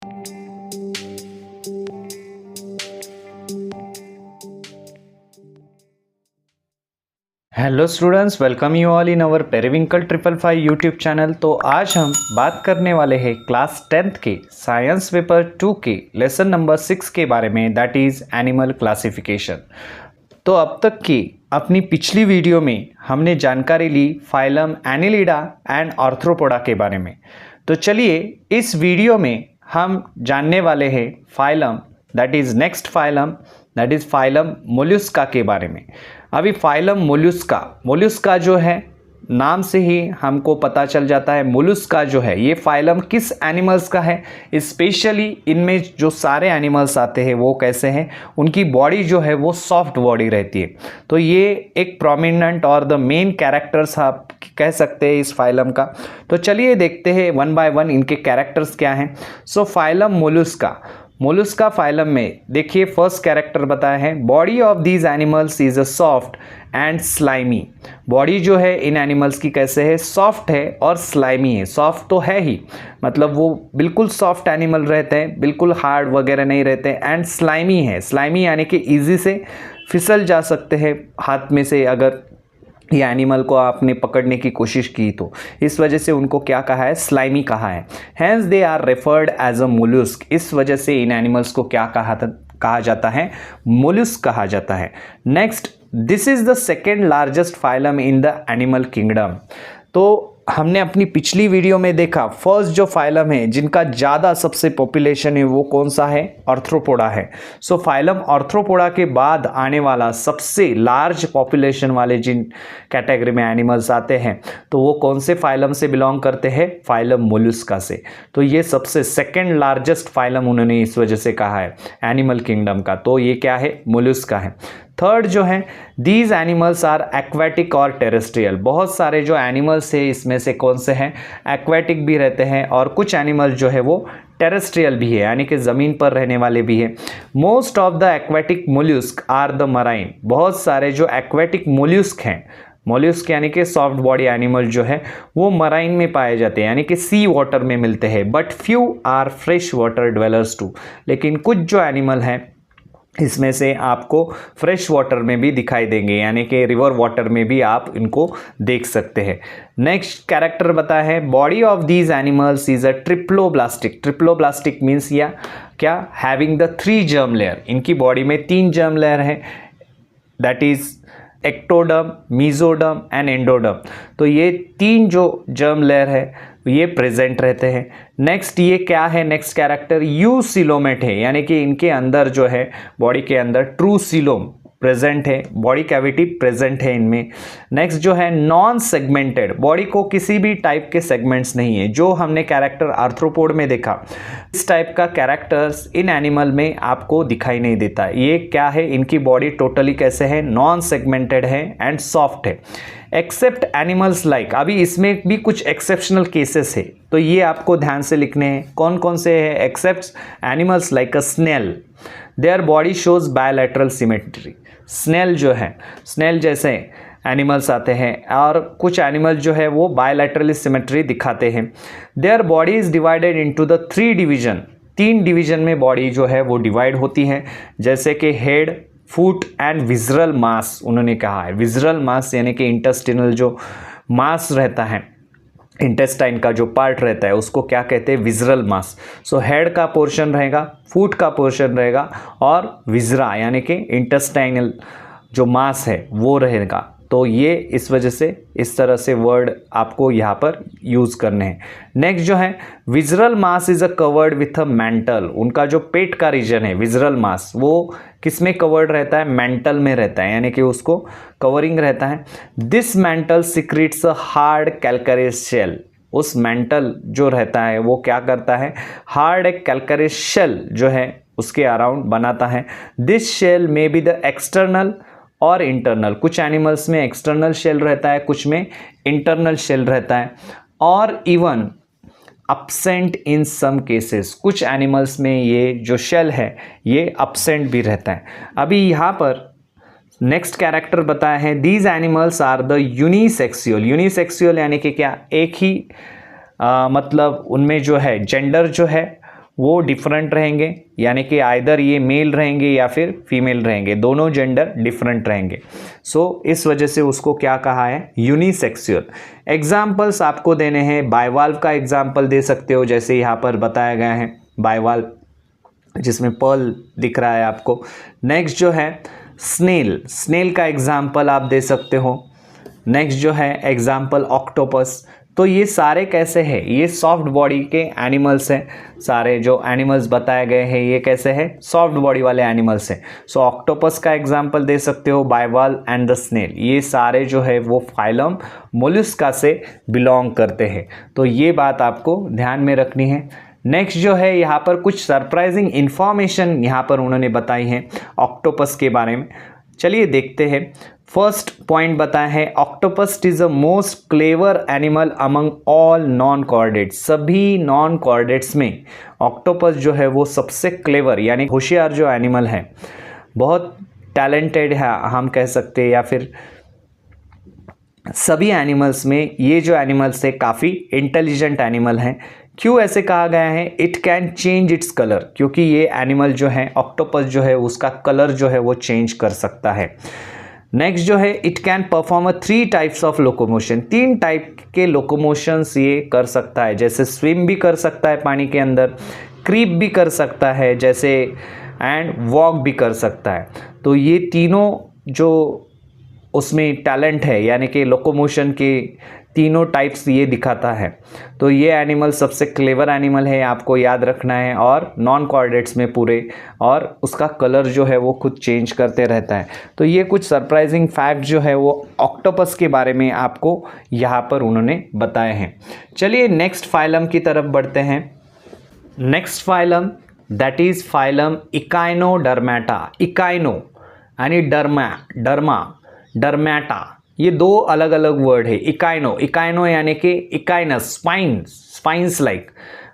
Hello students, welcome you all in our periwinkle 555 YouTube channel. तो आज हम बात करने वाले हैं क्लास 10th के साइंस पेपर 2 के लेसन नंबर 6 के बारे में, दैट इज़ एनिमल क्लासिफिकेशन। तो अब तक की अपनी पिछली वीडियो में हमने जानकारी ली फाइलम एनिलिडा एंड आर्थ्रोपोडा के बारे में। तो चलिए इस वीडियो में हम जानने वाले हैं phylum that is next phylum that is phylum Mollusca के बारे में। अभी फाइलम मोलस्का जो है नाम से ही हमको पता चल जाता है मोलस्का जो है ये फाइलम किस एनिमल्स का है। स्पेशली इनमें जो सारे एनिमल्स आते हैं वो कैसे हैं, उनकी बॉडी जो है वो सॉफ्ट बॉडी रहती है। तो ये एक प्रोमिनेंट और द मेन कैरेक्टर्स आप कह सकते हैं इस फाइलम का। तो चलिए देखते हैं वन बाय वन इनके कैरेक्टर्स क्या हैं। सो फाइलम मोलस्का फाइलम में देखिए फर्स्ट कैरेक्टर बताया है, body of these animals is a soft and slimy. Body जो है इन एनिमल्स की कैसे है, सॉफ्ट है और स्लाइमी है। सॉफ्ट तो है ही, मतलब वो बिल्कुल सॉफ्ट एनिमल रहते हैं, बिल्कुल हार्ड वगैरह नहीं रहते हैं। एंड स्लाइमी है, स्लाइमी यानी कि ईजी से फिसल जा सकते हैं हाथ में से अगर ये एनिमल को आपने पकड़ने की कोशिश की तो, इस वजह से उनको क्या कहा है, स्लाइमी कहा है। Hence they are referred as a mollusc. इस वजह से इन एनिमल्स को क्या कहा जाता है, मोलस्क कहा जाता है। Next, this is the second largest phylum in the animal kingdom. तो हमने अपनी पिछली वीडियो में देखा फर्स्ट जो फाइलम है जिनका ज़्यादा सबसे पॉपुलेशन है वो कौन सा है, आर्थ्रोपोडा है। सो फाइलम आर्थ्रोपोडा के बाद आने वाला सबसे लार्ज पॉपुलेशन वाले जिन कैटेगरी में एनिमल्स आते हैं तो वो कौन से फाइलम से बिलोंग करते हैं, फाइलम मोलस्का से। तो ये सबसे सेकेंड लार्जेस्ट फाइलम उन्होंने इस वजह से कहा है एनिमल किंगडम का। तो ये क्या है, मोलस्का है। थर्ड जो है, दीज एनिमल्स आर एक्वेटिक और टेरेस्ट्रियल। बहुत सारे जो एनिमल्स है इसमें से कौन से हैं, एक्वेटिक भी रहते हैं और कुछ एनिमल्स जो है वो टेरेस्ट्रियल भी है यानी कि ज़मीन पर रहने वाले भी है। Most of the aquatic mollusc are the marine. बहुत सारे जो एक्वेटिक मोल्यूस्क हैं, मोल्यूस्क यानी कि सॉफ्ट बॉडी एनिमल जो है वो मराइन में पाए जाते हैं यानी कि सी वाटर में मिलते हैं। But few are fresh water dwellers too. लेकिन कुछ जो एनिमल हैं इसमें से आपको फ्रेश वाटर में भी दिखाई देंगे यानी कि रिवर वाटर में भी आप इनको देख सकते हैं। नेक्स्ट कैरेक्टर बताया है, body of these animals is a triploblastic. Triploblastic means या क्या, हैविंग द 3 जर्म लेयर। इनकी बॉडी में 3 जर्म लेयर है, that is ectoderm, mesoderm and endoderm. तो ये 3 जो जर्म लेयर है ये प्रेजेंट रहते हैं। नेक्स्ट ये क्या है, नेक्स्ट कैरेक्टर यूसिलोमेट है यानी कि इनके अंदर जो है बॉडी के अंदर ट्रू सिलोम प्रेजेंट है, बॉडी कैविटी प्रेजेंट है इनमें। नेक्स्ट जो है नॉन सेगमेंटेड, बॉडी को किसी भी टाइप के सेगमेंट्स नहीं है जो हमने कैरेक्टर आर्थ्रोपोड में देखा। इस टाइप का कैरेक्टर्स इन एनिमल में आपको दिखाई नहीं देता। ये क्या है, इनकी बॉडी टोटली कैसे है, नॉन सेगमेंटेड है एंड सॉफ्ट है। एक्सेप्ट एनिमल्स लाइक, अभी इसमें भी कुछ एक्सेप्शनल केसेस है तो ये आपको ध्यान से लिखने हैं। कौन कौन से है, except animals like a snail, their body shows bilateral symmetry. Snail जो है, स्नेल जैसे एनिमल्स आते हैं और कुछ एनिमल जो है वो बायलैटरल सिमेट्री दिखाते हैं। Their body is divided into the 3 division. 3 division में बॉडी जो है वो डिवाइड होती है, जैसे कि head, foot and visceral mass. उन्होंने कहा है विजरल मास यानी कि इंटेस्टिनल जो मास रहता है, इंटेस्टाइन का जो पार्ट रहता है उसको क्या कहते हैं, विजरल मास। सो हेड का पोर्शन रहेगा, फुट का पोर्शन रहेगा और विजरा यानी कि इंटेस्टाइनल जो मास है वो रहेगा। तो ये इस वजह से इस तरह से वर्ड आपको यहाँ पर यूज़ करने हैं। नेक्स्ट जो है, visceral mass is a covered with a mental. उनका जो पेट का रीजन है विजरल मास वो किस में कवर्ड रहता है, मेंटल में रहता है यानी कि उसको कवरिंग रहता है। This mantle secretes a hard calcareous shell. उस मेंटल जो रहता है वो क्या करता है, हार्ड एक कैल्करेस शेल जो है उसके अराउंड बनाता है। This shell may be the external और इंटरनल। कुछ एनिमल्स में एक्सटर्नल शेल रहता है, कुछ में इंटरनल शेल रहता है और even absent in some cases. कुछ एनिमल्स में ये जो शेल है ये अपसेंट भी रहता है। अभी यहाँ पर नेक्स्ट कैरेक्टर बताया है, these animals are the unisexual. Unisexual यानी कि क्या, एक ही मतलब उनमें जो है जेंडर जो है वो डिफरेंट रहेंगे, यानी कि आइदर ये मेल रहेंगे या फिर फीमेल रहेंगे, दोनों जेंडर डिफरेंट रहेंगे। सो इस वजह से उसको क्या कहा है, यूनिसेक्सुअल। एग्जाम्पल्स आपको देने हैं, बाइवाल्व का एग्जाम्पल दे सकते हो, जैसे यहाँ पर बताया गया है बाइवाल्व जिसमें पर्ल दिख रहा है आपको। नेक्स्ट जो है स्नेल, स्नेल का एग्जाम्पल आप दे सकते हो। नेक्स्ट जो है एग्जाम्पल ऑक्टोपस। तो ये सारे कैसे हैं, ये सॉफ्ट बॉडी के एनिमल्स हैं। सारे जो एनिमल्स बताए गए हैं ये कैसे हैं, सॉफ्ट बॉडी वाले एनिमल्स हैं। सो ऑक्टोपस का एग्जाम्पल दे सकते हो, बाइवाल्व एंड द स्नेल, ये सारे जो है वो फाइलम मोलस्का से बिलोंग करते हैं। तो ये बात आपको ध्यान में रखनी है। नेक्स्ट जो है यहाँ पर कुछ सरप्राइजिंग इंफॉर्मेशन यहाँ पर उन्होंने बताई है ऑक्टोपस के बारे में। चलिए देखते हैं। फर्स्ट पॉइंट बताया है, octopus is the most clever animal among all non chordates. सभी नॉन कॉर्डेट्स में ऑक्टोपस जो है वो सबसे क्लेवर यानी होशियार जो एनिमल है, बहुत टैलेंटेड है हम कह सकते हैं, या फिर सभी एनिमल्स में ये जो एनिमल्स है काफ़ी इंटेलिजेंट एनिमल हैं। क्यों ऐसे कहा गया है, it can change its colour, क्योंकि ये एनिमल जो है ऑक्टोपस जो है उसका कलर जो है वो चेंज कर सकता है। नेक्स्ट जो है it can perform 3 types of locomotion, 3 type के लोकोमोशंस ये कर सकता है, जैसे स्विम भी कर सकता है पानी के अंदर, क्रीप भी कर सकता है जैसे, एंड वॉक भी कर सकता है। तो ये तीनों जो उसमें टैलेंट है यानी कि लोकोमोशन के तीनों टाइप्स ये दिखाता है। तो ये एनिमल सबसे क्लेवर एनिमल है, आपको याद रखना है, और नॉन कॉर्डेट्स में पूरे, और उसका कलर जो है वो खुद चेंज करते रहता है। तो ये कुछ सरप्राइजिंग फैक्ट जो है वो ऑक्टोपस के बारे में आपको यहाँ पर उन्होंने बताए हैं। चलिए नेक्स्ट फाइलम की तरफ बढ़ते हैं। Next phylum that is phylum echinodermata. Echino यानी डर्माटा, ये 2 अलग अलग वर्ड है। इकाइनो यानी कि echinus, spines like,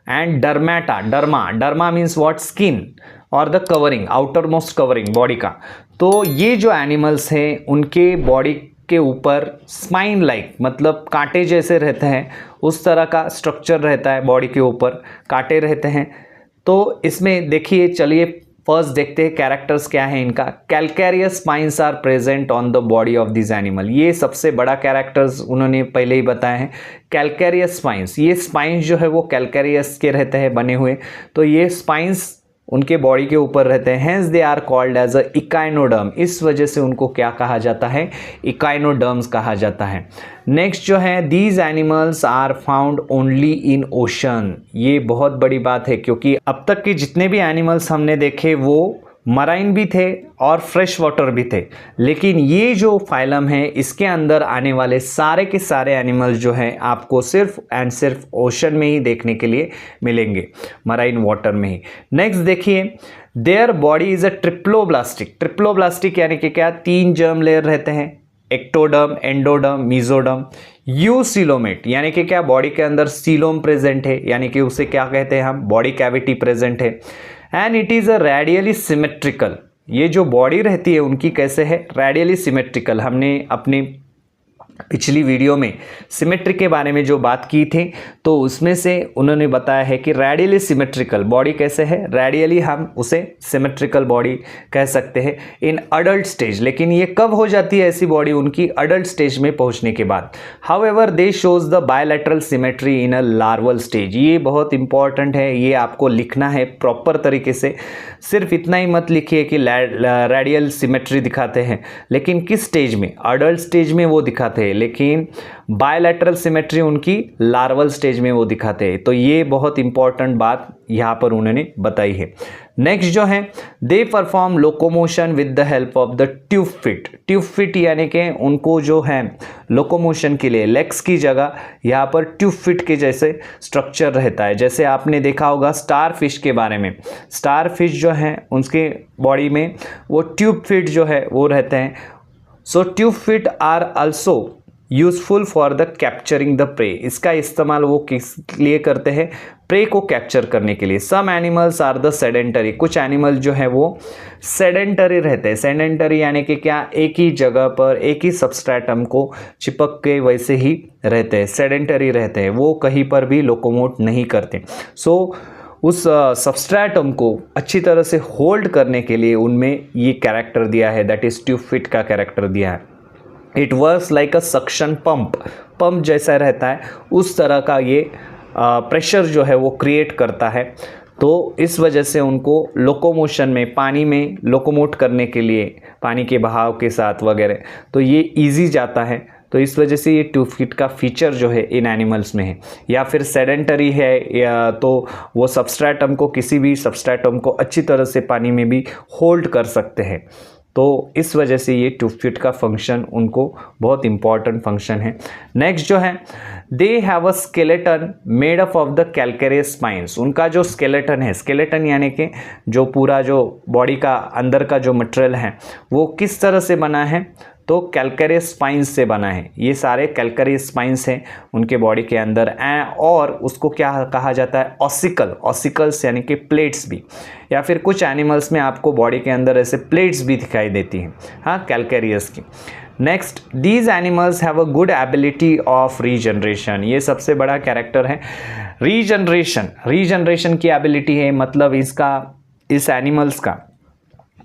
and derma means what, skin और the covering, outer most covering body का। तो ये जो एनिमल्स हैं उनके बॉडी के ऊपर स्पाइन लाइक मतलब कांटे जैसे रहते हैं, उस तरह का स्ट्रक्चर रहता है, बॉडी के ऊपर कांटे रहते हैं। तो इसमें देखिए, चलिए फर्स्ट देखते हैं कैरेक्टर्स क्या है इनका। Calcareous spines are present on the body of this animal, ये सबसे बड़ा कैरेक्टर्स उन्होंने पहले ही बताया है। कैलकेरियस स्पाइन्स, ये स्पाइन्स जो है वो कैलकेरियस के रहते हैं बने हुए, तो ये स्पाइन्स उनके बॉडी के ऊपर रहते हैं, hence they are called as a echinoderm, इस वजह से उनको क्या कहा जाता है, इकाइनोडर्म्स कहा जाता है। नेक्स्ट जो है, these animals are found only in ocean, ये बहुत बड़ी बात है क्योंकि अब तक के जितने भी एनिमल्स हमने देखे वो मराइन भी थे और फ्रेश वाटर भी थे, लेकिन ये जो फाइलम है इसके अंदर आने वाले सारे के सारे एनिमल्स जो हैं आपको सिर्फ एंड सिर्फ ओशन में ही देखने के लिए मिलेंगे, मराइन वाटर में ही। नेक्स्ट देखिए, their body is a triploblastic यानी कि क्या, 3 जर्म लेयर रहते हैं, एक्टोडर्म, एंडोडर्म, मीजोडर्म। यूसिलोमेट यानी कि क्या, बॉडी के अंदर सीलोम प्रेजेंट है, यानी कि उसे क्या कहते हैं हम, बॉडी कैविटी प्रेजेंट है। And it is a radially symmetrical, ये जो बॉडी रहती है उनकी कैसे है, रेडियली सिमेट्रिकल। हमने अपनी पिछली वीडियो में सिमेट्री के बारे में जो बात की थी तो उसमें से उन्होंने बताया है कि रेडियली सिमेट्रिकल बॉडी कैसे है, रेडियली हम उसे सिमेट्रिकल बॉडी कह सकते हैं इन अडल्ट स्टेज। लेकिन ये कब हो जाती है ऐसी बॉडी, उनकी अडल्ट स्टेज में पहुंचने के बाद। However they shows the bilateral symmetry in a larval stage, ये बहुत इंपॉर्टेंट है, ये आपको लिखना है प्रॉपर तरीके से। सिर्फ इतना ही मत लिखिए कि रेडियल सिमेट्री दिखाते हैं, लेकिन किस स्टेज में, अडल्ट स्टेज में वो दिखाते हैं, लेकिन बायलैटरल सिमेट्री उनकी लार्वल स्टेज में वो दिखाते हैं। तो ये बहुत इंपॉर्टेंट बात यहाँ पर उन्होंने बताई है। नेक्स्ट जो है, they perform locomotion with the help of the tube fit. Tube fit यानी कि उनको जो है लोकोमोशन के लिए लेग्स की जगह यहाँ पर ट्यूब फिट के जैसे स्ट्रक्चर रहता है। जैसे आपने देखा होगा स्टार फिश के बारे में, स्टार फिश जो है उनके बॉडी में वो ट्यूब फिट जो है वो रहते हैं। So tube feet are also useful for the capturing the prey, इसका इस्तेमाल वो किस लिए करते हैं, प्रे को कैप्चर करने के लिए। Some animals are the sedentary, कुछ एनिमल जो है वो सेडेंटरी रहते हैं। सेडेंटरी यानी कि क्या, एक ही जगह पर एक ही सबस्ट्रेटम को चिपक के वैसे ही रहते हैं, सेडेंटरी रहते हैं, वो कहीं पर भी लोकोमोट नहीं करते। सो उस सबस्ट्रेटम को अच्छी तरह से होल्ड करने के लिए उनमें ये कैरेक्टर दिया है, दैट इज़ ट्यूब फिट का कैरेक्टर दिया है। It works like a suction pump जैसा रहता है, उस तरह का ये प्रेशर जो है वो क्रिएट करता है। तो इस वजह से उनको लोकोमोशन में, पानी में लोकोमोट करने के लिए, पानी के बहाव के साथ वगैरह, तो ये इजी जाता है। तो इस वजह से ये ट्यूब फिट का फीचर जो है इन एनिमल्स में है। या फिर सेडेंटरी है, या तो वो सबस्ट्रेटम को, किसी भी सबस्ट्रेटम को अच्छी तरह से पानी में भी होल्ड कर सकते हैं। तो इस वजह से ये ट्यूब फिट का फंक्शन उनको बहुत इंपॉर्टेंट फंक्शन है। नेक्स्ट जो है, they have a skeleton made up of the calcareous spines. उनका जो स्केलेटन है, स्केलेटन यानी कि जो पूरा जो बॉडी का अंदर का जो मटेरियल है वो किस तरह से बना है, तो कैल्केरियस स्पाइंस से बना है। ये सारे कैल्केरियस स्पाइंस हैं उनके बॉडी के अंदर। और उसको क्या कहा जाता है, ऑसिकल्स यानी कि प्लेट्स भी, या फिर कुछ एनिमल्स में आपको बॉडी के अंदर ऐसे प्लेट्स भी दिखाई देती हैं, हाँ, कैल्केरियस की। Next, these animals have a good ability of regeneration. ये सबसे बड़ा कैरेक्टर है रीजनरेशन की एबिलिटी है। मतलब इस एनिमल्स का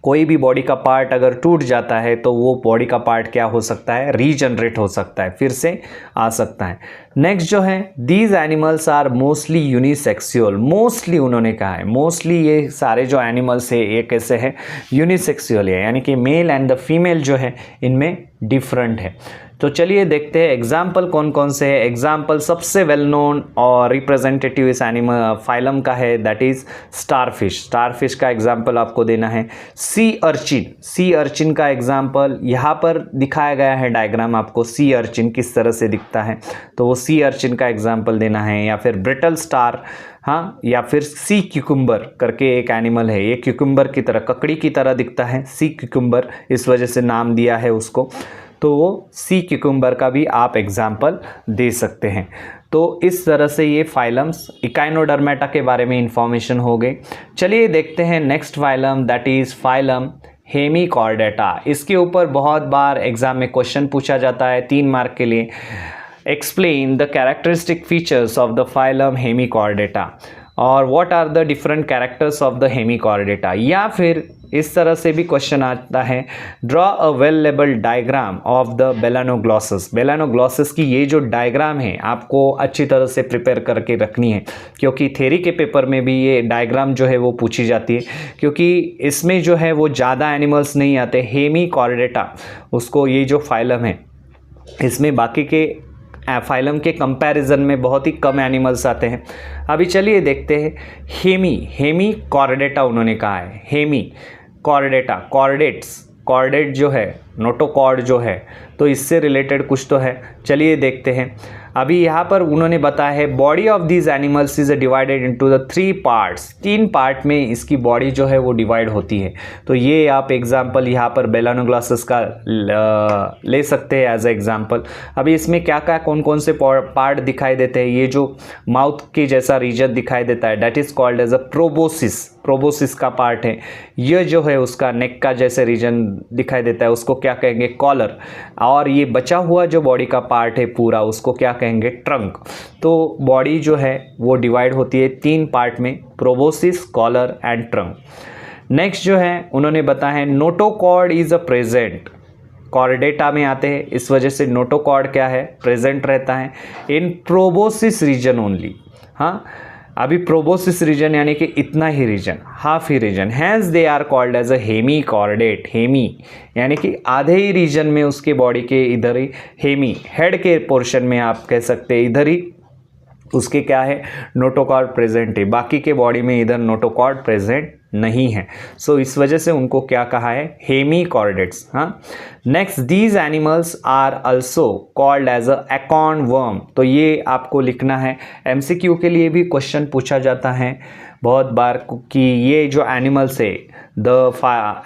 कोई भी बॉडी का पार्ट अगर टूट जाता है तो वो बॉडी का पार्ट क्या हो सकता है, रीजनरेट हो सकता है, फिर से आ सकता है। नेक्स्ट जो है, these animals are mostly unisexual. Mostly उन्होंने कहा है, मोस्टली ये सारे जो एनिमल्स है ये कैसे है, यूनिसेक्सुअल है, यानी कि मेल एंड द फीमेल जो है इनमें डिफरेंट है। तो चलिए देखते हैं एग्जाम्पल कौन कौन से है। एग्जाम्पल सबसे वेल नोन और रिप्रेजेंटेटिव इस एनिमल फाइलम का है, दैट इज स्टारफिश का एग्जाम्पल आपको देना है। सी अर्चिन का एग्जाम्पल यहाँ पर दिखाया गया है, डायग्राम आपको सी अर्चिन किस तरह से दिखता है, तो वो सी अर्चिन का एग्जाम्पल देना है। या फिर ब्रिटल स्टार, हाँ, या फिर सी क्यूकम्बर करके एक एनिमल है, ये क्यूकम्बर की तरह, ककड़ी की तरह दिखता है, सी क्यूकम्बर, इस वजह से नाम दिया है उसको। तो वो सी क्यूकम्बर का भी आप एग्जाम्पल दे सकते हैं। तो इस तरह से ये फाइलम्स इकाइनोडर्मेटा के बारे में इंफॉर्मेशन हो गई। चलिए देखते हैं next phylum, that is phylum Hemichordata. इसके ऊपर बहुत बार एग्जाम में क्वेश्चन पूछा जाता है 3 मार्क के लिए। Explain the characteristic features of the phylum hemichordata और what are the different characters of the hemichordata. या फिर इस तरह से भी क्वेश्चन आता है, draw a well labelled diagram of the balanoglossus. Balanoglossus की ये जो डायग्राम है आपको अच्छी तरह से प्रिपेयर करके रखनी है, क्योंकि थ्योरी के पेपर में भी ये डायग्राम जो है वो पूछी जाती है, क्योंकि इसमें जो है वो ज़्यादा एनिमल्स नहीं आते। हेमिकॉर्डेटा उसको, ये जो फाइलम है इसमें बाकी के फाइलम के कंपैरिजन में बहुत ही कम एनिमल्स आते हैं। अभी चलिए देखते हैं हेमिकॉर्डेटा उन्होंने कहा है। हेमिकॉर्डेटा, कॉर्डेट जो है, नोटोकॉर्ड जो है, तो इससे रिलेटेड कुछ तो है। चलिए देखते हैं। अभी यहाँ पर उन्होंने बताया है, body of these animals is divided into the 3 parts. 3 part में इसकी बॉडी जो है वो डिवाइड होती है। तो ये आप एग्जाम्पल यहाँ पर बेलानोग्लॉसस का ले सकते हैं एज ए एग्जाम्पल। अभी इसमें क्या क्या कौन कौन से पार्ट दिखाई देते हैं, ये जो माउथ के जैसा रीजन दिखाई देता है, that is called as a proboscis का पार्ट है। ये जो है उसका नेक का जैसे रीजन दिखाई देता है उसको क्या कहेंगे, कॉलर। और ये बचा हुआ जो बॉडी का पार्ट है पूरा, उसको क्या कहेंगे, ट्रंक। तो बॉडी जो है वो डिवाइड होती है 3 पार्ट में, proboscis, collar and trunk. Next जो है उन्होंने बताया है, notochord is a present. Chordata में आते हैं, इस वजह से नोटोकॉर्ड क्या है, प्रेजेंट रहता है इन प्रोबोसिस रीजन ओनली। हाँ, अभी प्रोबोसिस रीजन यानी कि इतना ही रीजन, हाफ ही region, hence they are called as a hemichordate. Hemi यानी कि आधे ही रीजन में उसके बॉडी के इधर ही, हेमी हेड के पोर्शन में आप कह सकते हैं इधर ही उसके क्या है, नोटोकॉर्ड प्रेजेंट है, बाकी के बॉडी में इधर नोटोकॉर्ड प्रेजेंट नहीं है। सो इस वजह से उनको क्या कहा है, हेमिकॉर्डेट्स। हाँ, next, these animals are also called as a acorn worm. तो ये आपको लिखना है, एमसीक्यू के लिए भी क्वेश्चन पूछा जाता है बहुत बार कि ये जो एनिमल्स है, the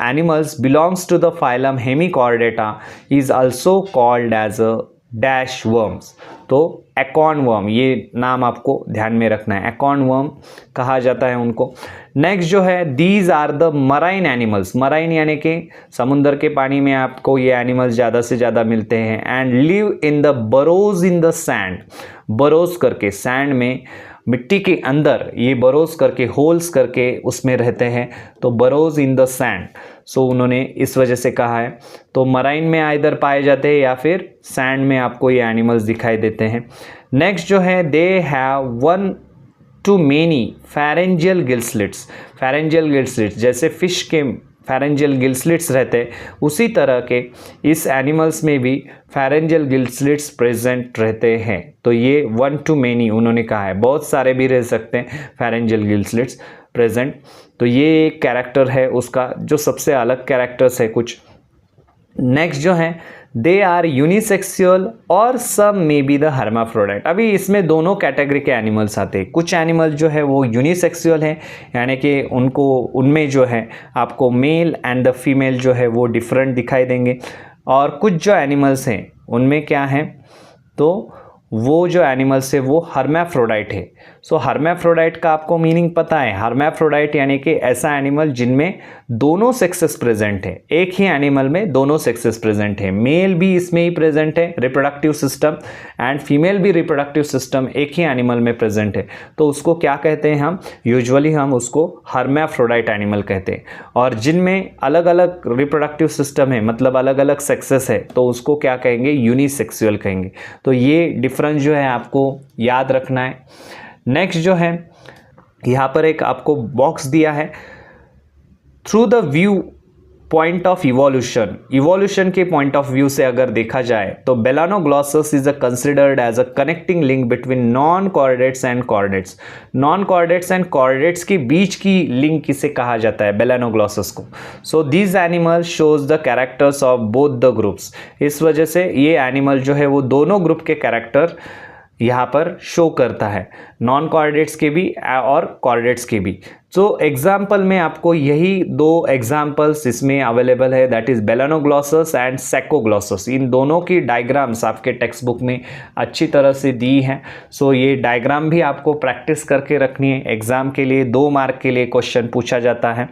animals belongs to the phylum hemichordata is also called as a dash worms. तो एकॉर्न वर्म, ये नाम आपको ध्यान में रखना है, एकॉर्न वर्म कहा जाता है उनको। नेक्स्ट जो है, these are the marine animals. Marine यानी कि समुद्र के पानी में आपको ये एनिमल्स ज़्यादा से ज़्यादा मिलते हैं। And live in the burrows in the sand, burrows करके सैंड में मिट्टी के अंदर ये बरोज करके होल्स करके उसमें रहते हैं, तो बरोज इन द सैंड। सो उन्होंने इस वजह से कहा है। तो मराइन में आइदर पाए जाते हैं या फिर सैंड में आपको ये एनिमल्स दिखाई देते हैं। नेक्स्ट जो है, they have one two many pharyngeal gill slits. Pharyngeal gill slits जैसे फिश के फेरेंजियल गिल स्लिट्स रहते हैं, उसी तरह के इस एनिमल्स में भी फेरेंजियल गिल स्लिट्स प्रेजेंट रहते हैं। तो ये वन टू मेनी उन्होंने कहा है, बहुत सारे भी रह सकते हैं फेरेंजियल गिल स्लिट्स प्रेजेंट। तो ये एक कैरेक्टर है उसका, जो सबसे अलग कैरेक्टर्स है कुछ। नेक्स्ट जो है, दे आर यूनिसेक्सुअल और सम मे बी द हर्माफ्रोडाइट। अभी इसमें दोनों कैटेगरी के एनिमल्स आते हैं। कुछ एनिमल जो है वो यूनिसेक्सुअल है, यानी कि उनमें जो है आपको मेल एंड द फीमेल जो है वो डिफरेंट दिखाई देंगे। और कुछ जो एनिमल्स हैं उनमें क्या है, तो वो जो एनिमल्स है वो हर्माफ्रोडाइट है। सो हर्माफ्रोडाइट का आपको मीनिंग पता है। हर्माफ्रोडाइट यानी कि ऐसा एनिमल जिनमें दोनों सेक्सेस प्रेजेंट है, एक ही एनिमल में दोनों सेक्सेस प्रेजेंट है। मेल भी इसमें ही प्रेजेंट है रिप्रोडक्टिव सिस्टम, एंड फीमेल भी रिप्रोडक्टिव सिस्टम एक ही एनिमल में प्रेजेंट है। तो उसको क्या कहते हैं हम, यूजुअली हम उसको हर्माफ्रोडाइट एनिमल कहते हैं। और जिनमें अलग अलग रिप्रोडक्टिव सिस्टम है, मतलब अलग अलग सेक्सेस है, तो उसको क्या कहेंगे, यूनिसेक्सुअल कहेंगे। तो ये डिफरेंस जो है आपको याद रखना है। नेक्स्ट जो है, यहाँ पर एक आपको बॉक्स दिया है, through the view point of evolution. Evolution के पॉइंट ऑफ व्यू से अगर देखा जाए तो balanoglossus is considered as a connecting link between non chordates and chordates. Non chordates and chordates के बीच की लिंक किसे कहा जाता है, बेलानोग्लॉसस को। So this animal shows the characters of both the groups. इस वजह से ये एनिमल जो है वो दोनों ग्रुप के कैरेक्टर यहाँ पर शो करता है, नॉन कॉर्डेट्स के भी और कॉर्डेट्स के भी। तो एग्जाम्पल में आपको यही दो एग्जाम्पल्स इसमें अवेलेबल है, दैट इज बेलानोग्लॉसस एंड सैकोग्लॉसस। इन दोनों की डायग्राम्स आपके टेक्स्ट बुक में अच्छी तरह से दी हैं। सो ये डायग्राम भी आपको प्रैक्टिस करके रखनी है। एग्जाम के लिए 2 मार्क के लिए क्वेश्चन पूछा जाता है,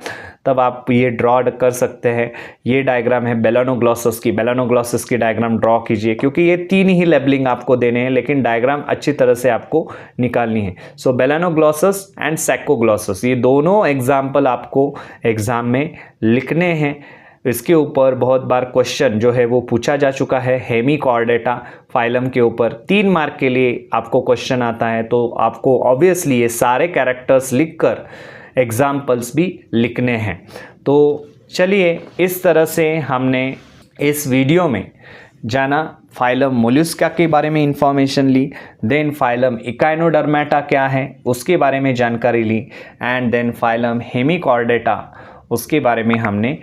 तब आप ये ड्रॉ कर सकते हैं। ये डायग्राम है बेलानोग्लॉसस की, बेलानोग्लॉसस की डायग्राम ड्रॉ कीजिए, क्योंकि ये 3 ही लेबलिंग आपको देने हैं, लेकिन डायग्राम अच्छी तरह से आपको निकालनी है। सो बेलानोग्लॉसस एंड सैकोग्लॉसस, ये दोनों एग्जाम्पल आपको एग्जाम में लिखने हैं। इसके ऊपर बहुत बार क्वेश्चन जो है वो पूछा जा चुका है, हेमीकॉर्डेटा फाइलम के ऊपर 3 मार्क के लिए आपको क्वेश्चन आता है। तो आपको ऑब्वियसली ये सारे कैरेक्टर्स लिखकर एग्जाम्पल्स भी लिखने हैं। तो चलिए, इस तरह से हमने इस वीडियो में जाना फाइलम मोलस्का के बारे में इंफॉर्मेशन ली, देन फाइलम इकाइनोडर्मेटा क्या है उसके बारे में जानकारी ली, एंड देन फाइलम हेमीकॉर्डेटा उसके बारे में हमने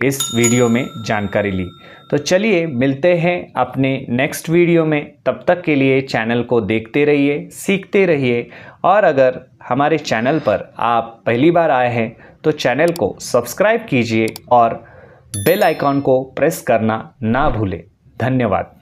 इस वीडियो में जानकारी ली। तो चलिए मिलते हैं अपने नेक्स्ट वीडियो में। तब तक के लिए चैनल को देखते रहिए, सीखते रहिए, और अगर हमारे चैनल पर आप पहली बार आए हैं तो चैनल को सब्सक्राइब कीजिए और बेल आइकॉन को प्रेस करना ना भूलें। धन्यवाद।